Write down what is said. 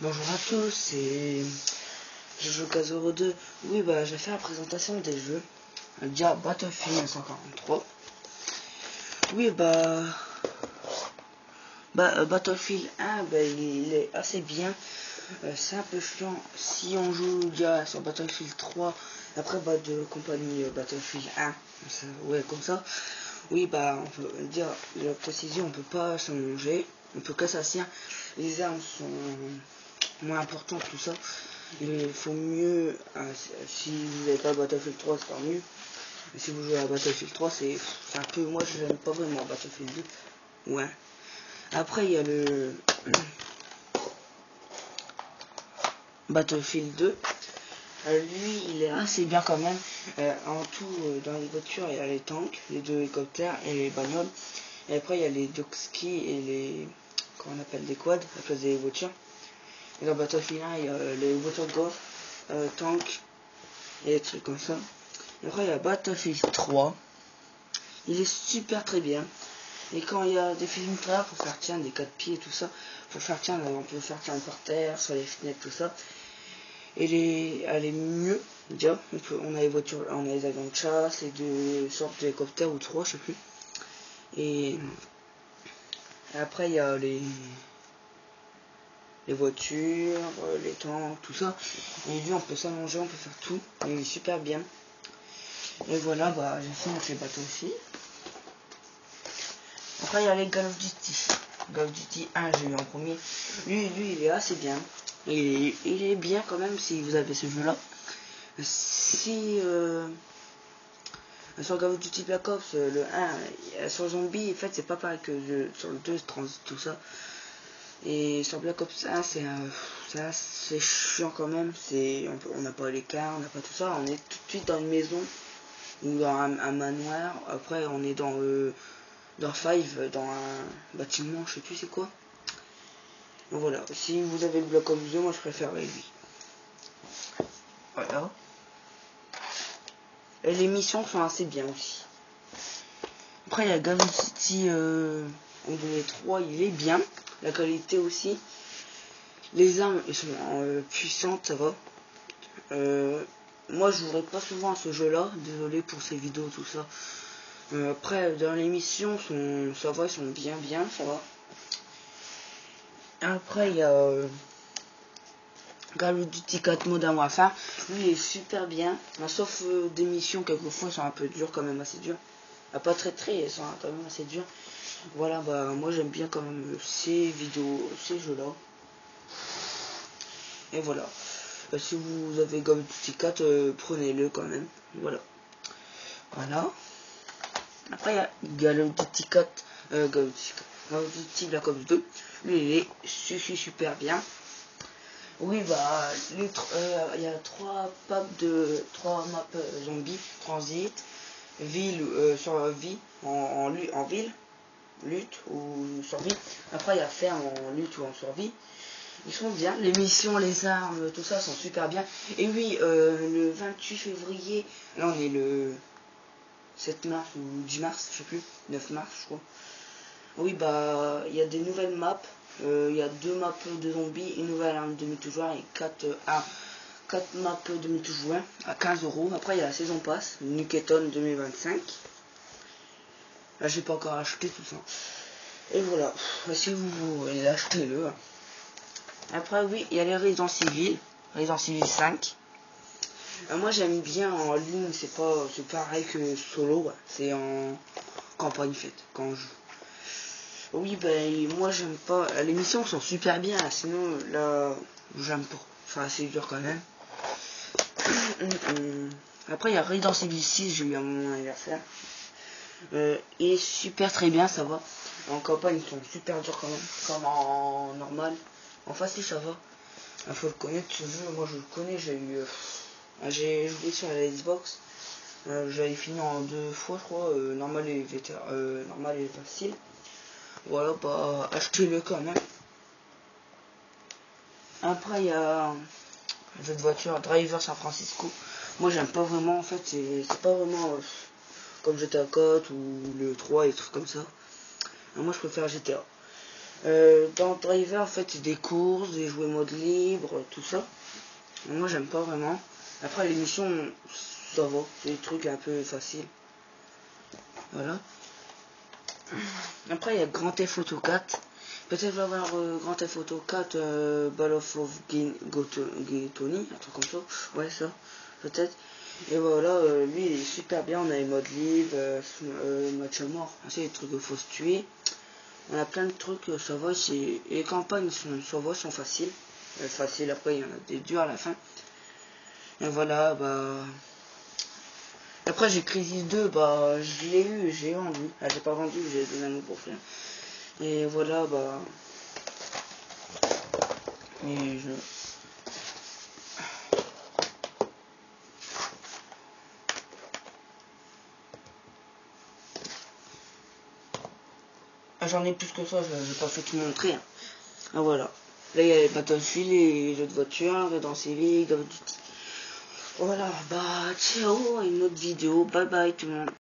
Bonjour à tous, et je joue Kazoro 2. Oui, bah, j'ai fait la présentation des jeux. Déjà, Battlefield 1943. Oui, Battlefield 1, il est assez bien. C'est un peu chiant si on joue déjà sur Battlefield 3. Après, de compagnie Battlefield 1. Ouais, comme ça. Oui, on peut dire la précision, on peut pas changer. On peut qu'assassiner. Les armes sont moins importantes, tout ça. Il faut mieux, si vous n'avez pas Battlefield 3, c'est pas mieux. Mais si vous jouez à Battlefield 3, c'est un peu, moi je n'aime pas vraiment Battlefield 2. Ouais. Après, il y a le Battlefield 2. Lui, il est assez bien quand même. En tout, dans les voitures, il y a les tanks, les deux hélicoptères et les bagnoles. Et après, il y a les jet skis et les, comment on appelle, des quads, à place des voitures. Et dans Battlefield 1, il y a les voitures de golf, tanks et des trucs comme ça. Et après, il y a Battlefield 3. Il est super très bien. Et quand il y a des films rares, faut faire tiens des 4 pieds et tout ça. Faut faire tiens, on peut faire tiens par terre, sur les fenêtres, tout ça. Et elle est mieux, déjà. On a les voitures, on a les avions de chasse, les deux sortes d'hélicoptères ou trois, je sais plus. Et après, il y a les voitures, les tanks, tout ça. Et lui, on peut s'allonger, on peut faire tout. Il est super bien. Et voilà, j'ai fini chez Battlefield. Après, il y a les Call of Duty. Call of Duty 1, j'ai eu en premier. Lui, il est assez bien. Il est bien quand même si vous avez ce jeu-là. Si sur Call of Duty Black Ops, le 1, sur Zombie, en fait, c'est pas pareil que sur le 2, tout ça. Et sur Black Ops 1, c'est chiant quand même. On n'a pas les cars, on n'a pas tout ça. On est tout de suite dans une maison ou dans un manoir. Après, on est dans Five, dans un bâtiment, je sais plus c'est quoi. Donc voilà, si vous avez Black Ops 2, moi je préfère lui. Voilà. Et les missions sont assez bien aussi. Après, il y a Call of Duty en 2003, il est bien. La qualité aussi. Les armes, elles sont puissantes, ça va. Moi, je jouerai pas souvent à ce jeu-là. Désolé pour ces vidéos, tout ça. Après, dans les missions, ça va, ils sont bien, ça va. Après, il y a Call of Duty 4 Modern Warfare. Lui, il est super bien. Sauf des missions, quelquefois, sont un peu dures, quand même assez dures. Pas très, elles sont quand même assez dures. Voilà, moi, j'aime bien quand même ces jeux-là. Et voilà. Si vous avez Call of Duty 4, prenez-le quand même. Voilà. Après, il y a Call of Duty 4, Call of Duty Black Ops 2. Lui, il est super bien. Oui, il y a 3 maps zombies, transit, ville, survie, en ville, lutte ou survie. Après, il y a ferme en lutte ou en survie. Ils sont bien, les missions, les armes, tout ça sont super bien. Et oui, le 28 février, là on est le 7 mars ou 10 mars, je sais plus, 9 mars je crois. Oui, il y a des nouvelles maps. Il y a 2 maps de zombies, une nouvelle arme de multijoueur et 4 maps de multijoueur à 15€. Après, il y a la saison pass, Nuketon 2025. Là, j'ai pas encore acheté tout ça. Et voilà, si vous voulez achetez-le. Après, oui, il y a les Resident Evil 5. Moi, j'aime bien en ligne, c'est pareil que solo, ouais. C'est en campagne faite, quand je joue. Oui, moi j'aime pas. Les missions sont super bien, sinon là, j'aime pas. Enfin, c'est dur quand même. Après, il y a Resident Evil 6, j'ai eu à mon anniversaire. Et super très bien, ça va. En campagne, ils sont super durs quand même, comme en normal. En facile, ça va. Il faut le connaître ce jeu. Moi, je le connais. J'ai joué sur la Xbox. J'avais fini en 2 fois, je crois. Normal et facile. Voilà, achetez-le quand même. Après, il y a un jeu de voiture, Driver San Francisco. Moi, j'aime pas vraiment, en fait, c'est pas vraiment comme GTA 4 ou le 3 et trucs comme ça. Moi, je préfère GTA. Dans Driver, en fait, c'est des courses, des jouets mode libre, tout ça. Moi, j'aime pas vraiment. Après, l'émission, ça va. C'est des trucs un peu faciles. Voilà. Après, il y a Grand Theft Auto 4. Peut-être va avoir Grand Theft Auto 4 Ball of Tony, un truc comme ça. Ouais, ça, peut-être. Et voilà, lui, il est super bien. On a les modes libre, match à mort. C'est des trucs qu'il faut se tuer. On a plein de trucs, ça va. Les campagnes ça va, sont faciles. Faciles, après, il y en a des durs à la fin. Et voilà, bah. Après, j'ai Crisis 2, bah, je l'ai eu, j'ai vendu. Ah, j'ai pas vendu, j'ai donné à mon beau-frère. Et voilà, bah. Et je. Ah, j'en ai plus que ça, je vais pas fait tout montrer. Hein. Ah, voilà. Là, il y a les Battlefield, les jeux de voiture, dans Civic, dans... Voilà, bah, ciao, une autre vidéo. Bye bye tout le monde.